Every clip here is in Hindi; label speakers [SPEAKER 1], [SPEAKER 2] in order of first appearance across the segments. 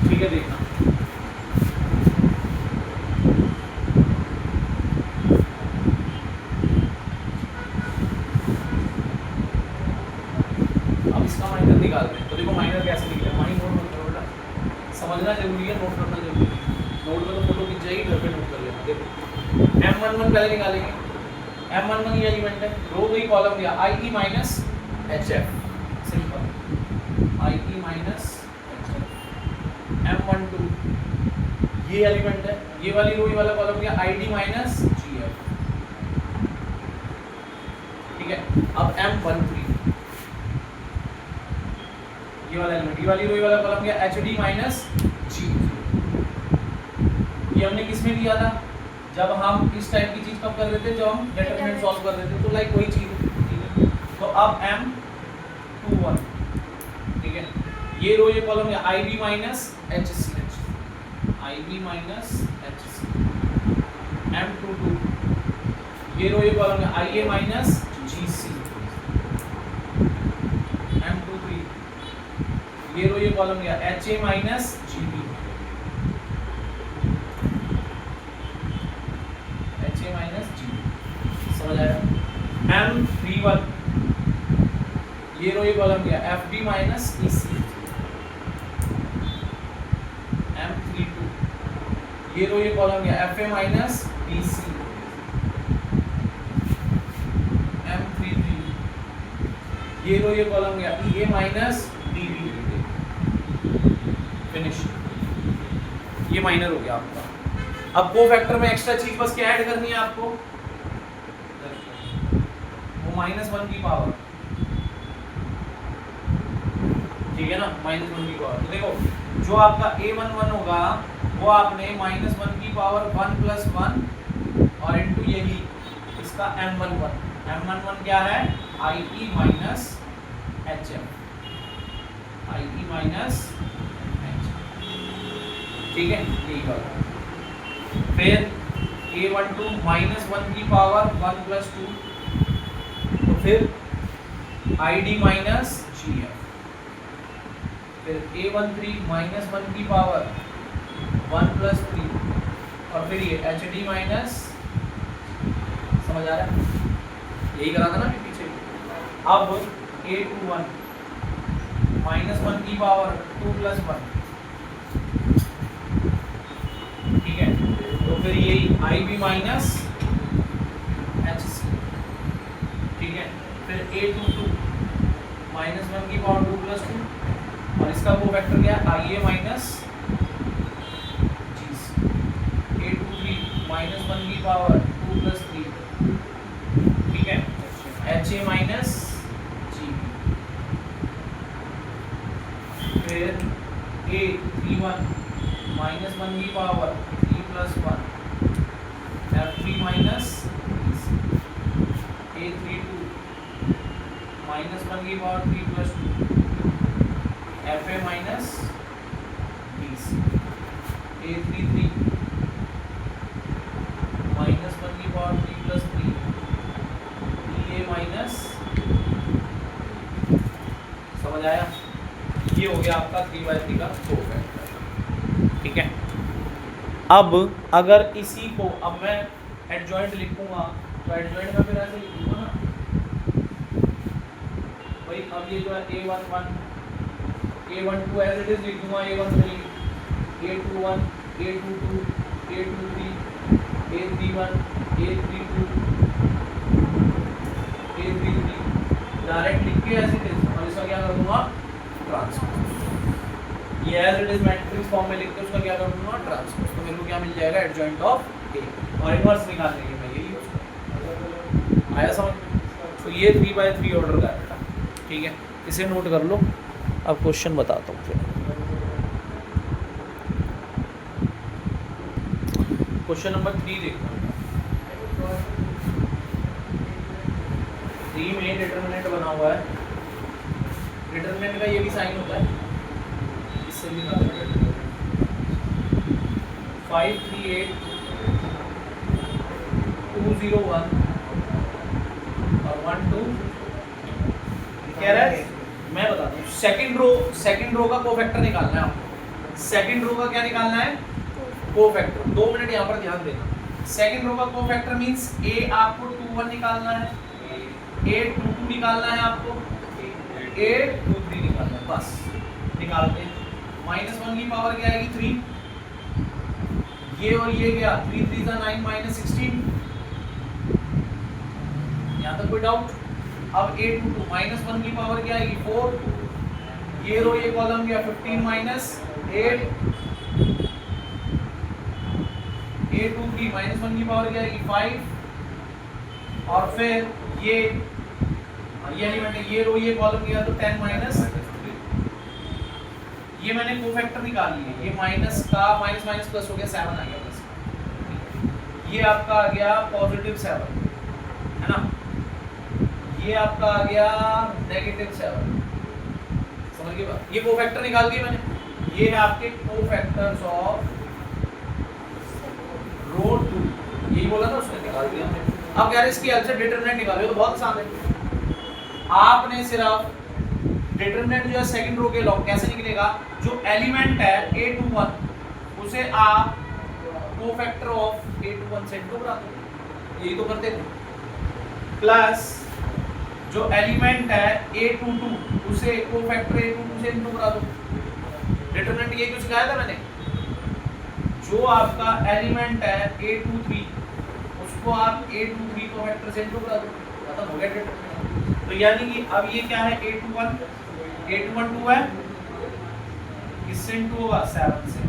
[SPEAKER 1] ठीक है, देखना अब इसका माइनर निकाल रहे हैं। तो देखो माइनर कैसे निकले, माइनर नोट मत करो बेटा, समझना जरूरी है, नोट करना जरूरी है। नोट में तो फोटो खींच जाएगी, घर पे नोट कर लेना। देखो M11 पहले निकालेंगे। M11 ये एलिमेंट है, रो गई कॉलम दिया IE minus HF, simple IE minus HF। M12 ये एलिमेंट है, ये वाली रो ये वाला कॉलम दिया ID माइनस GF, ठीक है। अब M13 ये वाला एलिमेंट, ये वाली रो ये वाला कॉलम दिया HD माइनस G। ये हमने किस में दिया था, जब हम इस टाइप की चीज कब कर रहे थे, जब हम डिटरमिनेंट सॉल्व कर रहे थे, तो लाइक वही चीज है, ठीक है। तो अब M21, ठीक है, ये रो ये कॉलम है IB minus HCH, IB minus HC। M22 ये रो ये कॉलम है IA माइनस GC। M23 ये रो ये कॉलम है HA माइनस GB, समझ आया। M31 ये रो ये कॉलम क्या FB माइनस EC। M32 ये रो ये कॉलम क्या FA माइनस BC। M33 ये रो ये कॉलम क्या EA माइनस DB। फिनिश, ये माइनर हो गया आपका। अब कोफैक्टर में एक्स्ट्रा चीज बस क्या ऐड करनी है आपको, -1 की पावर, ठीक है ना, -1 की पावर। तो देखो जो आपका A11 होगा वो आपने -1 की पावर 1 + 1 और इनटू यही इसका M11 क्या है IE minus HF, IE minus HF, ठीक है, यही बात। फिर A12 -1 की पावर 1 + 2, फिर ID माइनस GF, फिर A13 -1 की पावर 1 + 3, और फिर ये HD माइनस, समझ आ रहा है, यही करा था ना पीछे। अब A21 -1 की पावर 2 + 1, ठीक है। तो फिर यही IB माइनस HC, ठीक है। फिर A22 -1 की पावर 2 + 2, और इसका कोफैक्टर क्या है IA माइनस GC। A23 -1 की पावर 2 + 3, ठीक है, HA माइनस GB। फिर A31 -1 की पावर 3 + 1, F3 माइनस A32 -1 की power 3 + 2, FA minus BC। A33 -1 की पावर 3 + 3, EA माइनस, समझ आया। ये हो गया आपका 3/3 का कोफैक्टर, ठीक है। अब अगर इसी को अब मैं एडजॉइंट लिखूंगा तो एडजॉइंट में फिर ऐसे लिखूंगा ना भाई, अब ये जो है A11 A12 as it is लिख दूंगा, A13 A21 A22 A23 A31 A32 A33 direct लिख के एज इट इज, और इसका क्या कर दूंगा ट्रांसपोज। ये as it is matrix form में लिख के उसका क्या कर दूंगा ट्रांसपोज। तो मेरे को क्या मिल जाएगा एडजॉइंट ऑफ A, और इनवर्स निकालने के मैं यही यूज करूंगा। आया समझ। तो ये 3/3 ऑर्डर का है बेटा, ठीक है, इसे नोट कर लो। अब क्वेश्चन बताता हूँ फिर। क्वेश्चन नंबर 3 देखो, 3 में डिटरमिनेंट बना हुआ है। डिटरमिनेंट का ये भी साइन होता है, इससे भी निकालना है। 5 3 8 2 0 1 और 1 2 कह रहा है, मैं बताता हूँ। सेकंड रो का कोफैक्टर निकालना है आपको। सेकंड रो का क्या निकालना है, कोफैक्टर। 2 मिनट यहाँ पर ध्यान देना। सेकंड रो का कोफैक्टर मींस ए आपको 2 1 निकालना है, ए 2 2 निकालना है, आपको ए 2 3 निकालना है, बस निकालते हैं। -1 की पावर क्या आएगी 3, ये और ये गया 3 3 जा 9 -16, यहाँ तक कोई डाउट? अब a 2 2 -1 की पावर क्या आएगी 4, ये रो ये कॉलम गया 15 -8, a 2 3 -1 की पावर क्या आएगी 5, और फिर ये एलिमेंट है, ये रो ये कॉलम गया तो 10 -3, ये मैंने कोफैक्टर निकाल लिए, ये माइनस का माइनस माइनस प्लस हो गया 7 आ गया प्लस, ये आपका आ गया +7 है ना, ये आपका आ गया -7, समझ गए बात? ये कोफैक्टर निकाल दिए मैंने, ये है आपके कोफैक्टर्स ऑफ रो 2, यही बोला था उसने, निकाल दिया हमने। अब कह रहे इसकी हेल्प से डिटरमिनेंट निकालो, तो बहुत आसान है, आपने सिर्फ डिटरमिनेंट जो है सेकंड रो के लॉग कैसे निकलेगा, जो एलिमेंट है a21 उसे आप कोफैक्टर ऑफ a21 से इंटू करा दो, यही तो करते थे, प्लस जो एलिमेंट है a22 उसे कोफैक्टर a22 से इंटू करा दो। डिटरमिनेंट ये क्यों सिखाया था मैंने, जो आपका एलिमेंट है a23 उसको आप a23 कोफैक्टर से इंटू करा दो, खत्म हो गया डिटरमिनेंट। तो यानी कि अब ये क्या है a21 2 है, किससे इंटू होगा 7 से,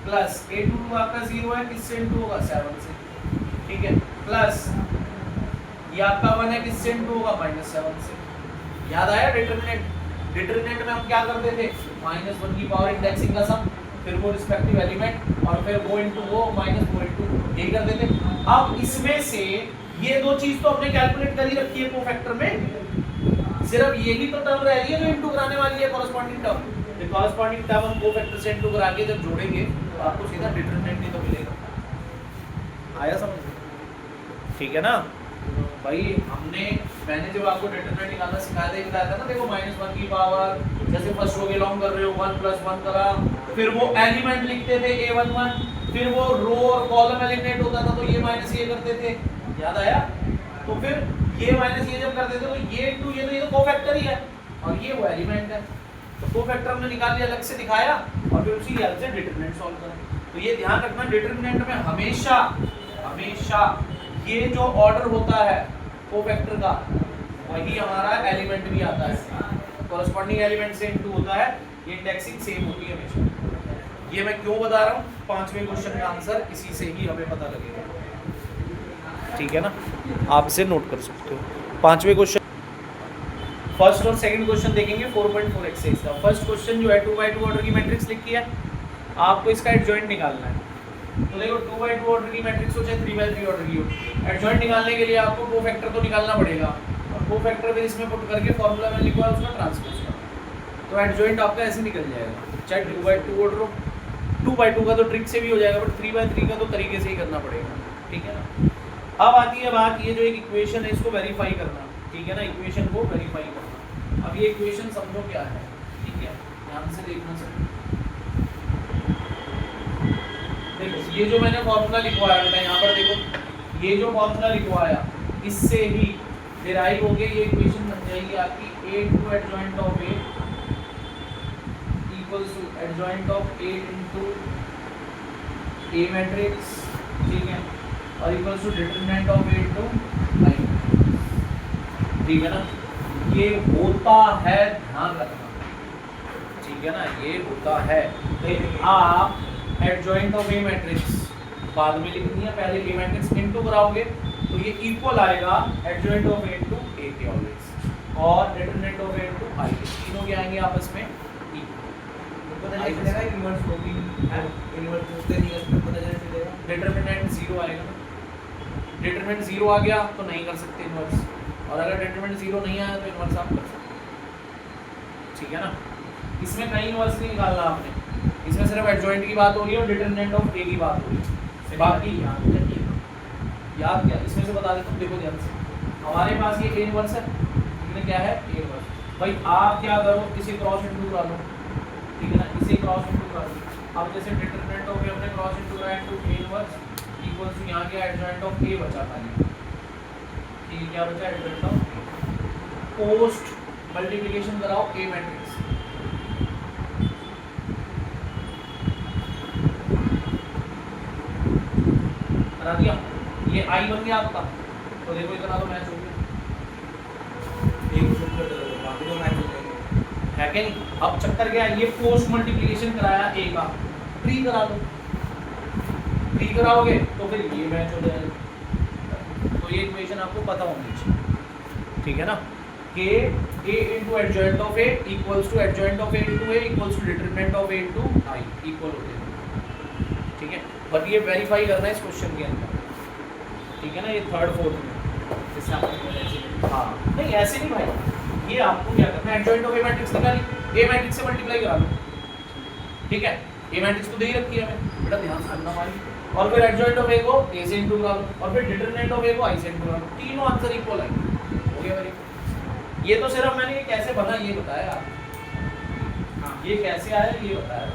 [SPEAKER 1] प्लस a22 आपका 0 है, किससे इंटू होगा 7 से, ठीक है, प्लस ये आपका 1 है, किससे इंटू होगा -7 से। याद आया डिटरमिनेंट? डिटरमिनेंट में हम क्या करते थे, -1 की पावर इंडेक्सिंग का सम, फिर वो रिस्पेक्टिव एलिमेंट और फिर वो इनटू वो माइनस वो इनटू, यही करते थे। अब इसमें से ये दो चीज तो हमने कैलकुलेट कर ही रखी है कोफैक्टर में, सिर्फ यही तो टर्म रह रही है जो इनटू कराने वाली है कॉरेस्पॉन्डिंग टर्म, तो कॉरेस्पॉन्डिंग टर्म हम कोफैक्टर से इनटू करा के जब जोड़ेंगे तो आपको सीधा डिटरमिनेंट ही तो मिलेगा। आया समझ? ठीक है ना भाई, मैंने जब आपको डिटरमिनेंट निकालना सिखाया था ना, देखो -1 की पावर, जैसे फर्स्ट रो के लॉन्ग कर रहे हो 1 + 1 करा, फिर वो एलिमेंट लिखते थे a11, फिर वो रो और कॉलम एलिमिनेट होता था तो ये माइनस ये करते थे, याद आया? तो फिर ये माइनस ये जब करते थे तो ये इनटू ये तो कोफैक्टर ही है और ये वो एलिमेंट है, तो कोफैक्टर हमने निकाल लिया, अलग से दिखाया और फिर उसी हेल्प से डिटरमिनेंट सॉल्व करें। तो ये ध्यान रखना, डिटरमिनेंट में हमेशा ये जो ऑर्डर होता है कोफैक्टर का वही हमारा एलिमेंट भी आता है, कॉरेस्पॉन्डिंग एलिमेंट से इनटू होता है, ये इंडेक्सिंग सेम होती है हमेशा। ये मैं क्यों बता रहा हूँ, 5वें क्वेश्चन का आंसर इसी से ही हमें पता लगेगा, ठीक है ना, आप इसे नोट कर सकते हो। 5वें क्वेश्चन, फर्स्ट और सेकंड क्वेश्चन देखेंगे 4.4 एक्सरसाइज का। फर्स्ट क्वेश्चन जो है 2x2 ऑर्डर की मैट्रिक्स लिखी है, आपको इसका एडजॉइंट निकालना है। तो देखो 2x2 ऑर्डर की मैट्रिक्स हो चाहे 3x3 ऑर्डर की हो, एडजॉइंट निकालने के लिए आपको कोफैक्टर तो निकालना पड़ेगा और कोफैक्टर फिर इसमें पुट करके फॉर्मूला में लिखवा उसका ट्रांसपोज करना, तो एडजॉइंट आपका ऐसे निकल जाएगा, चाहे 2x2 ऑर्डर हो। 2x2 का तो ट्रिक से भी हो जाएगा, बट 3x3 का तो तरीके से ही करना पड़ेगा, ठीक है ना। अब आती है बात, ये जो एक इक्वेशन है इसको वेरीफाई करना, ठीक है ना, इक्वेशन को वेरीफाई करना। अब ये इक्वेशन समझो क्या है, ठीक है, ध्यान से देखना सर। देखो ये जो मैंने फॉर्मूला लिखवाया बेटा, यहाँ पर देखो ये जो फॉर्मूला लिखवाया इससे ही डिराइव होके ये इक्वेशन बन जाएगी आपकी, a2 adjoint of a equals to adjoint of a into a matrix, ठीक है, और equals to determinant of a into i, ठीक है ना। ये होता है, ध्यान रखना, ठीक है ना, ये होता है। तो आप एडजॉइंट ऑफ ए मैट्रिक्स बाद में लिखनी है, पहले ए मैट्रिक्स इनटू कराओगे तो ये इक्वल आएगा एडजॉइंट ऑफ ए टू ए के ऑलवेज, और डिटरमिनेंट ऑफ ए टू आई, तीनों के आएंगे आपस में डिटरमिनेंट 0 आएगा। डिटरमिनेंट 0 आ गया तो नहीं कर सकते इनवर्स, और अगर डिटरमिनेंट 0 नहीं आया तो इनवर्स आप कर सकते, ठीक है ना। इसमें कहीं इनवर्स नहीं निकालना आपने, इसमें सिर्फ एडजॉइंट की बात हो रही है और डिटरमिनेंट ऑफ ए की बात हो रही है, बाकी याद क्या, इसमें से बता देता हूँ, देखो ध्यान से, हमारे पास ये ए इनवर्स है, इसमें क्या है ए इनवर्स। भाई आप क्या करो, इसे क्रॉस इंटू करा लो, ठीक है ना, इसे क्रॉस इंटू करा लो, अब जैसे डिटरमिनेंट ऑफ ए हमने cross into into A inverse equals to यहाँ क्या एडजॉइंट ऑफ ए बचा था ठीक है, क्या बचा एडजॉइंट ऑफ पोस्ट मल्टीप्लिकेशन कराओ ए मैट्रिक्स करा दिया, ये आई बन गया आपका, तो देखो इतना तो मैच हो गया है कि नहीं। अब चक्कर क्या है, ये पोस्ट मल्टीप्लिकेशन कराया ए का, प्री करा दो, प्री कराओगे तो फिर ये मैच हो जाएगा। तो ये इक्वेशन आपको पता होनी चाहिए, ठीक है ना, कि a into adjoint of a equals to adjoint of a into a equals to determinant of a into i equal होते हैं, ठीक है। बट ये वेरीफाई करना है इस क्वेश्चन के अंदर, ठीक है ना, ये थर्ड फोर्थ में जैसे आपको हाँ नहीं ऐसे नहीं भाई, ये आपको क्या करना है, एडजॉइंट ऑफ ए मैट्रिक्स निकाली, ए मैट्रिक्स से मल्टीप्लाई करा लो, ठीक है, ए मैट्रिक्स तो दे ही रखी है हमें, बेटा ध्यान से सुनना हमारी, और फिर एडजॉइंट ऑफ ए को ए से इंटू करा लो, और फिर डिटरमिनेंट ऑफ ए को आई से इंटू करा लो, तीनों आंसर इक्वल आएंगे, हो गया वेरी। ये तो सिर्फ मैंने ये कैसे बना ये बताया, हाँ ये कैसे आया ये बताया।